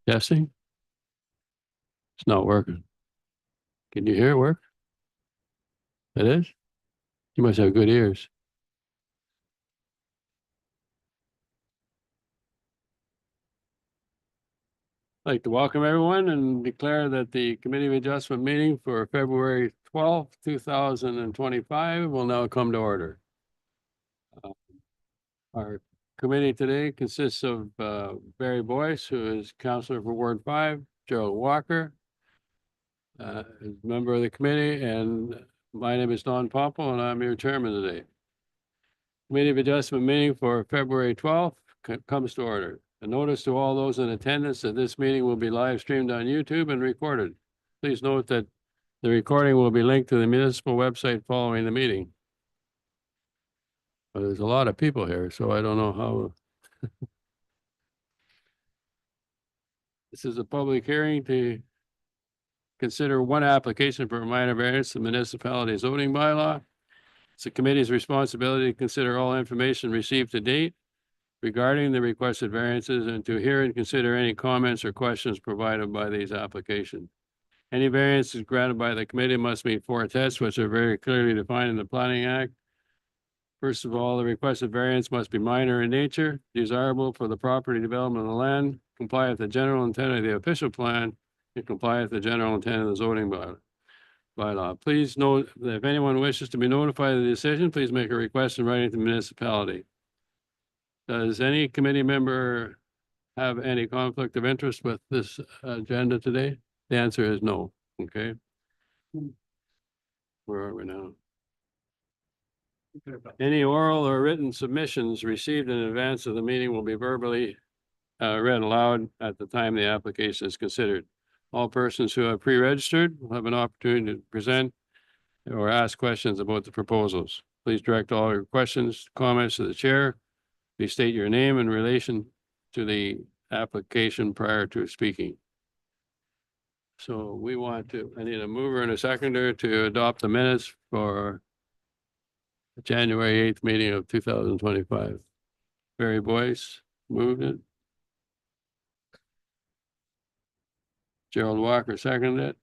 Testing? It's not working. Can you hear it work? It is? You must have good ears. I'd like to welcome everyone and declare that the Committee of Adjustment meeting for February 12th, 2025 will now come to order. Our committee today consists of Barry Boyce, who is Councillor for Ward 5, Gerald Walker, is a member of the committee, and my name is Don Pompel, and I'm your chairman today. Committee of Adjustment meeting for February 12th comes to order. A notice to all those in attendance that this meeting will be live streamed on YouTube and recorded. Please note that the recording will be linked to the municipal website following the meeting. But there's a lot of people here, so I don't know how. This is a public hearing to consider one application for a minor variance to municipality zoning bylaw. It's the committee's responsibility to consider all information received to date regarding the requested variances and to hear and consider any comments or questions provided by these applications. Any variances granted by the committee must meet 4 tests, which are very clearly defined in the Planning Act. First of all, the requested variance must be minor in nature, desirable for the property development of the land, comply with the general intent of the official plan, and comply with the general intent of the zoning bylaw. Please note that if anyone wishes to be notified of the decision, please make a request in writing to the municipality. Does any committee member have any conflict of interest with this agenda today? The answer is no. Okay. Where are we now? Any oral or written submissions received in advance of the meeting will be verbally read aloud at the time the application is considered. All persons who have pre-registered will have an opportunity to present or ask questions about the proposals. Please direct all your questions, comments to the chair. Please state your name in relation to the application prior to speaking. So I need a mover and a seconder to adopt the minutes for the January 8th meeting of 2025. Barry Boyce moved it. Gerald Walker seconded it.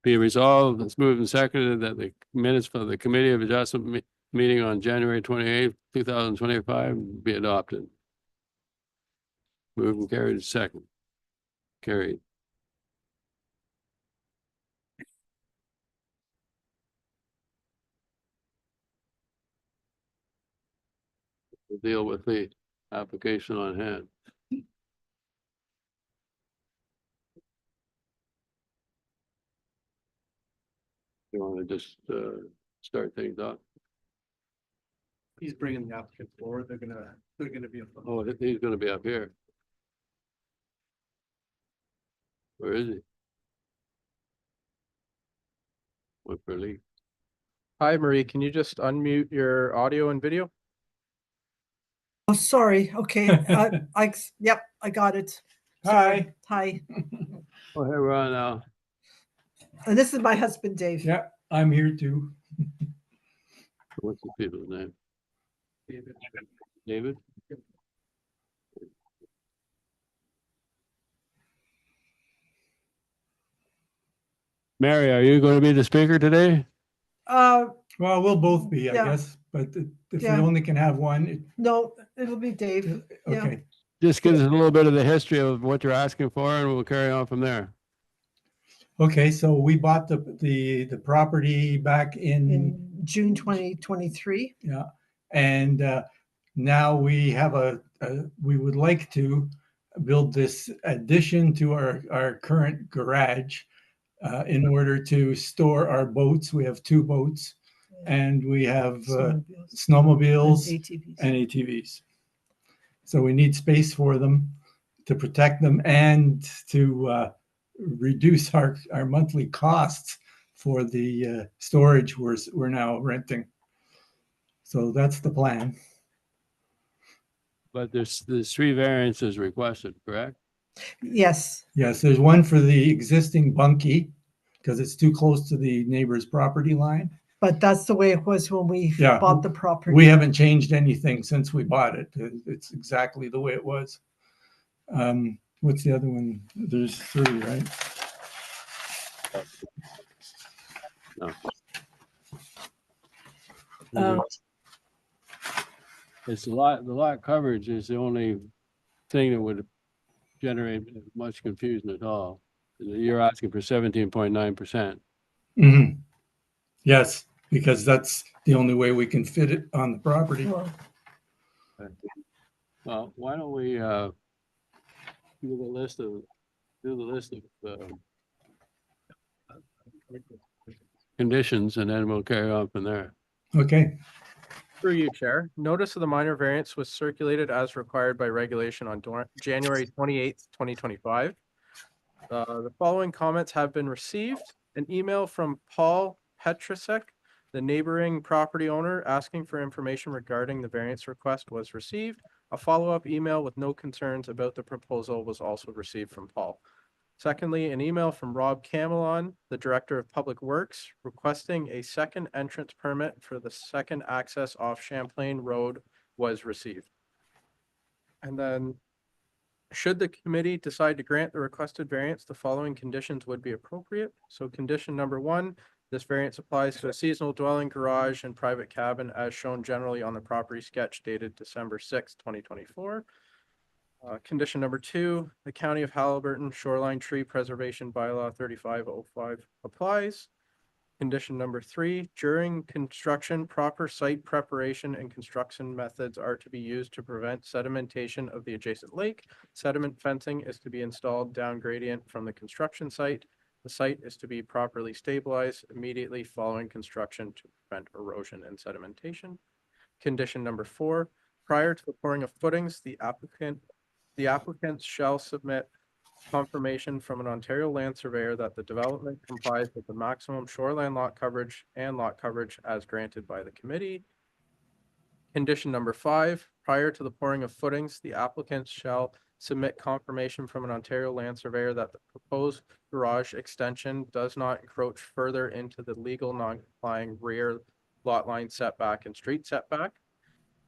Be resolved, it's moved and seconded that the minutes for the Committee of Adjustment meeting on January 28th, 2025 be adopted. Moved and carried second. Carried. We'll deal with the application on hand. You want to just start things off? He's bringing the applicant forward. They're gonna be. Oh, he's going to be up here. Where is he? What for Lee? Hi, Marie. Can you just unmute your audio and video? Oh, sorry. Okay. Yep, I got it. Sorry. Hi. Oh, here we are now. And this is my husband, Dave. Yeah, I'm here too. What's the people's name? David? Mary, are you going to be the speaker today? Well, we'll both be, I Yeah. guess, but if we Yeah. only can have one, No, it'll be Dave. Yeah. okay. Just give us a little bit of the history of what you're asking for and we'll carry on from there. Okay, so we bought the property back In June 2023. yeah, and now we have we would like to build this addition to our current garage in order to store our boats. We have 2 boats, and we have snowmobiles ATVs. and ATVs. So we need space for them to protect them and to reduce our monthly costs for the storage we're now renting. So that's the plan. But there's 3 variances requested, correct? Yes. Yes, there's one for the existing bunkie because it's too close to the neighbor's property line. but that's the way it was when we Yeah. bought the property. We haven't changed anything since we bought it. It's exactly the way it was. What's the other one? There's three, right? No. Um, It's the lot coverage is the only thing that would generate much confusion at all. You're asking for 17.9%. Mhm. Yes, because that's the only way we can fit it on the property. well, Well, why don't we, do the list of, conditions and then we'll carry on from there. Okay, Through you, Chair. Notice of the minor variance was circulated as required by regulation on January 28th, 2025. The following comments have been received. An email from Paul Petrusek, the neighboring property owner, asking for information regarding the variance request was received. A follow-up email with no concerns about the proposal was also received from Paul. Secondly, an email from Rob Camelon, the Director of Public Works, requesting a second entrance permit for the second access off Champlain Road was received. And then, should the committee decide to grant the requested variance, the following conditions would be appropriate. So condition number 1, this variance applies to a seasonal dwelling, garage, and private cabin as shown generally on the property sketch dated December 6, 2024. Condition number 2, the County of Halliburton Shoreline Tree Preservation Bylaw 3505 applies. Condition number 3, during construction, proper site preparation and construction methods are to be used to prevent sedimentation of the adjacent lake. Sediment fencing is to be installed down gradient from the construction site. The site is to be properly stabilized immediately following construction to prevent erosion and sedimentation. Condition number 4, prior to the pouring of footings, the applicants shall submit confirmation from an Ontario land surveyor that the development complies with the maximum shoreline lot coverage and lot coverage as granted by the committee. Condition number 5, prior to the pouring of footings, the applicants shall submit confirmation from an Ontario land surveyor that the proposed garage extension does not encroach further into the legal non-complying rear lot line setback and street setback.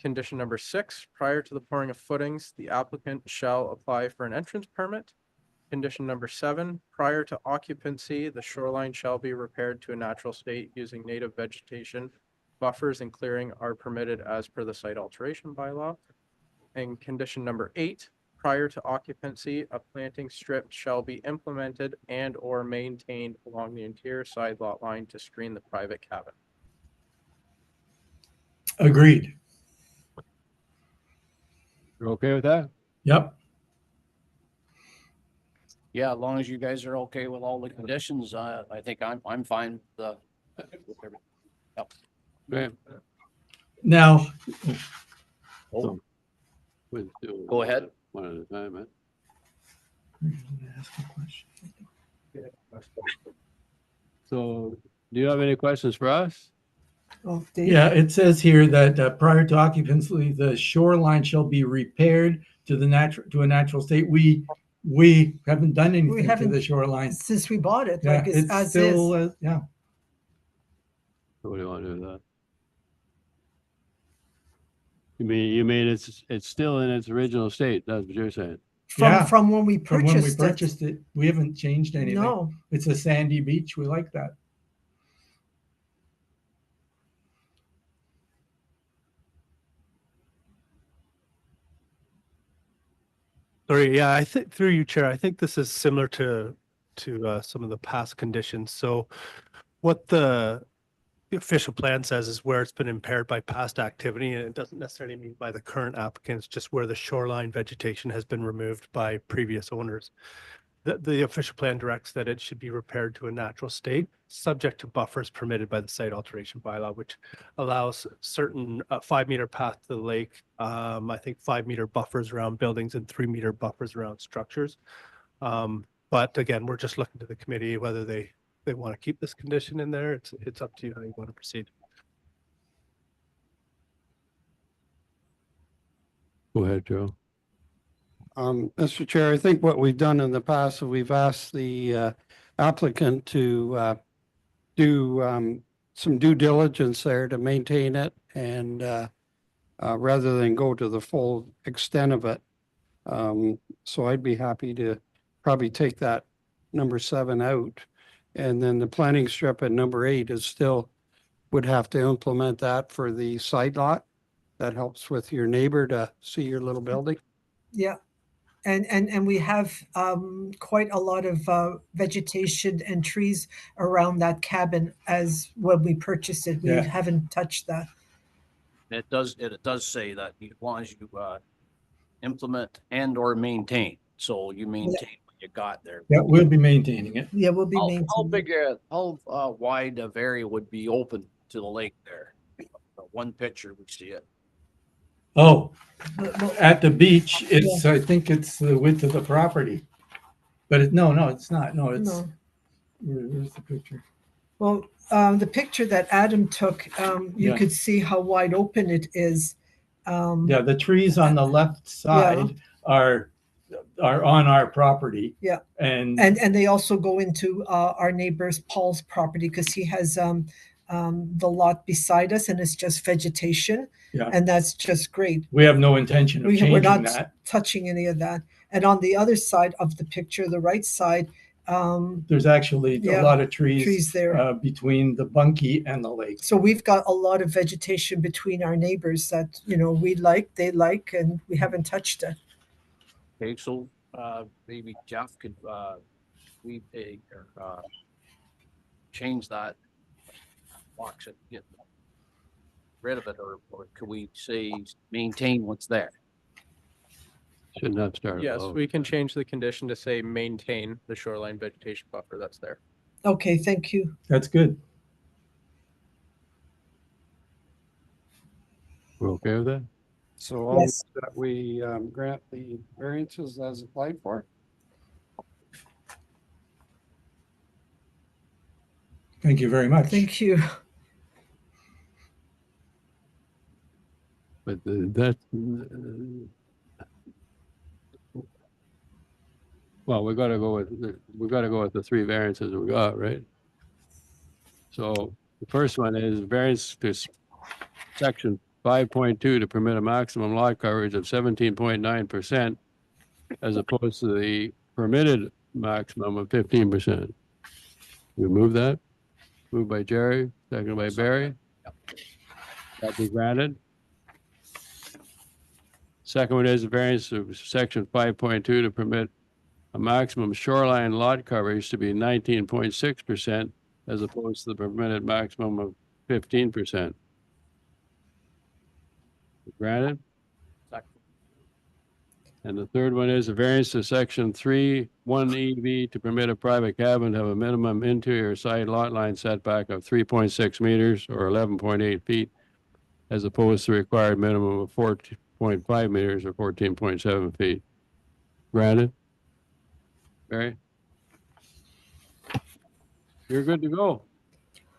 Condition number 6, prior to the pouring of footings, the applicant shall apply for an entrance permit. Condition number 7, prior to occupancy, the shoreline shall be repaired to a natural state using native vegetation. Buffers and clearing are permitted as per the site alteration bylaw. And condition number 8, prior to occupancy, a planting strip shall be implemented and or maintained along the interior side lot line to screen the private cabin. agreed. You're okay with that? Yep. Yeah, as long as you guys are okay with all the conditions, I think I'm fine with everything. Okay. Now, Oh, We'll do Go ahead. One at a time, man. So do you have any questions for us? oh, Dave? yeah, it says here that prior to occupancy, the shoreline shall be repaired to a natural state. We haven't done anything to haven't- the shoreline. Since we bought it, Yeah, like it's it's as still, is. yeah. What do you want to do with that? You mean it's still in its original state? That's what you're saying? Yeah. From when we From when we purchased it. purchased it, we haven't changed anything. No, It's a sandy beach. We like that. Sorry, yeah, I think through you, Chair, I think this is similar to some of the past conditions. So what the official plan says is where it's been impaired by past activity, and it doesn't necessarily mean by the current applicants, just where the shoreline vegetation has been removed by previous owners. The official plan directs that it should be repaired to a natural state, subject to buffers permitted by the site alteration bylaw, which allows certain 5-meter path to the lake, I think 5-meter buffers around buildings and 3-meter buffers around structures. But again, we're just looking to the committee whether they want to keep this condition in there. It's up to you how you want to proceed. Go ahead, Joe. Mr. Chair, I think what we've done in the past, we've asked the applicant to do some due diligence there to maintain it and, rather than go to the full extent of it. So I'd be happy to probably take that number 7 out. And then the planting strip at number 8 is still, would have to implement that for the side lot. That helps with your neighbor to see your little building. Yeah. And we have quite a lot of vegetation and trees around that cabin as when we purchased it. We Yeah. haven't touched that. It does say that as long as you, implement and or maintain, so you maintain what you got there. Yeah, we'll be maintaining it. Yeah, we'll be How maintaining. big, how, wide of area would be open to the lake there? One picture, we see it. Oh, Well, at the beach, it's, I think it's the width of the property. But no, it's not. No, it's, no. where's the picture? Well, the picture that Adam took, you Yeah. could see how wide open it is. Yeah, the trees on the left side are on our property. Yeah. And And they also go into our neighbor's Paul's property because he has the lot beside us and it's just vegetation. Yeah. And that's just great. we have no intention of We're changing not that. touching any of that. And on the other side of the picture, the right side, There's actually Yeah, a lot of trees trees there. between the bunkie and the lake. So we've got a lot of vegetation between our neighbors that, we like, they like, and we haven't touched it. Okay, so, maybe Jeff could, change that. Box it, get rid of it, or could we say maintain what's there? Shouldn't have started. Yes, we can change the condition to say maintain the shoreline vegetation buffer that's there. Okay, thank you. That's good. We're okay with that? So I'll Yes. move that we grant the variances as applied for. Thank you very much. Thank you. But that, well, we gotta go with the 3 variances we got, right? So the first one is variance to section 5.2 to permit a maximum lot coverage of 17.9% as opposed to the permitted maximum of 15%. We move that? Moved by Jerry, seconded by Barry. That be granted. Second one is a variance of section 5.2 to permit a maximum shoreline lot coverage to be 19.6% as opposed to the permitted maximum of 15%. Granted. Second. And the third one is a variance to section 3(1) EV to permit a private cabin to have a minimum interior side lot line setback of 3.6 meters or 11.8 feet as opposed to required minimum of 4.5 meters or 14.7 feet. Granted. Barry? You're good to go.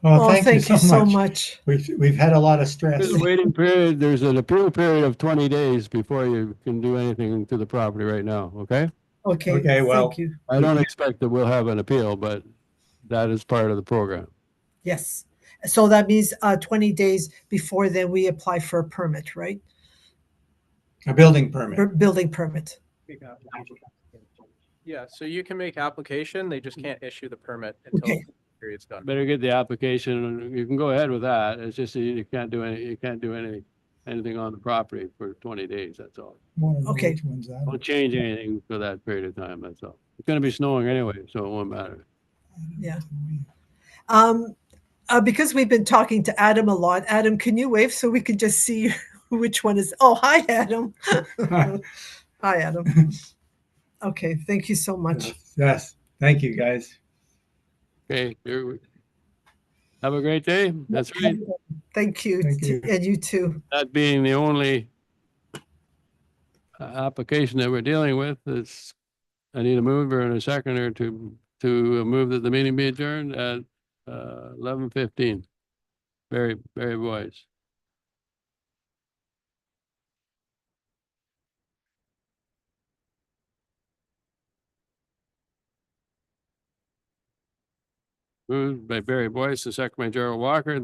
Well, Oh, thank you so much. much. We've had a lot of stress. There's a waiting period, there's an appeal period of 20 days before you can do anything to the property right now, okay? Okay, Okay, well- thank you. I don't expect that we'll have an appeal, but that is part of the program. Yes. So that means 20 days before then we apply for a permit, right? A building permit. Building permit. Yeah, so you can make application, they just can't issue the permit until Okay. the period's done. Better get the application, and you can go ahead with that, it's just that you can't do anything on the property for 20 days, that's all. Okay. Don't change anything for that period of time, that's all. It's gonna be snowing anyway, so it won't matter. Yeah. Because we've been talking to Adam a lot. Adam, can you wave so we can just see which one is? Oh, hi, Adam. Hi, Adam. Okay, thank you so much. Yes, thank you, guys. Okay, have a great day, that's right. Thank you. Thank you. And you too. That being the only application that we're dealing with, it's, I need a mover and a seconder to move that the meeting be adjourned at 11:15. Barry Boyce. Moved by Barry Boyce and second by Gerald Walker,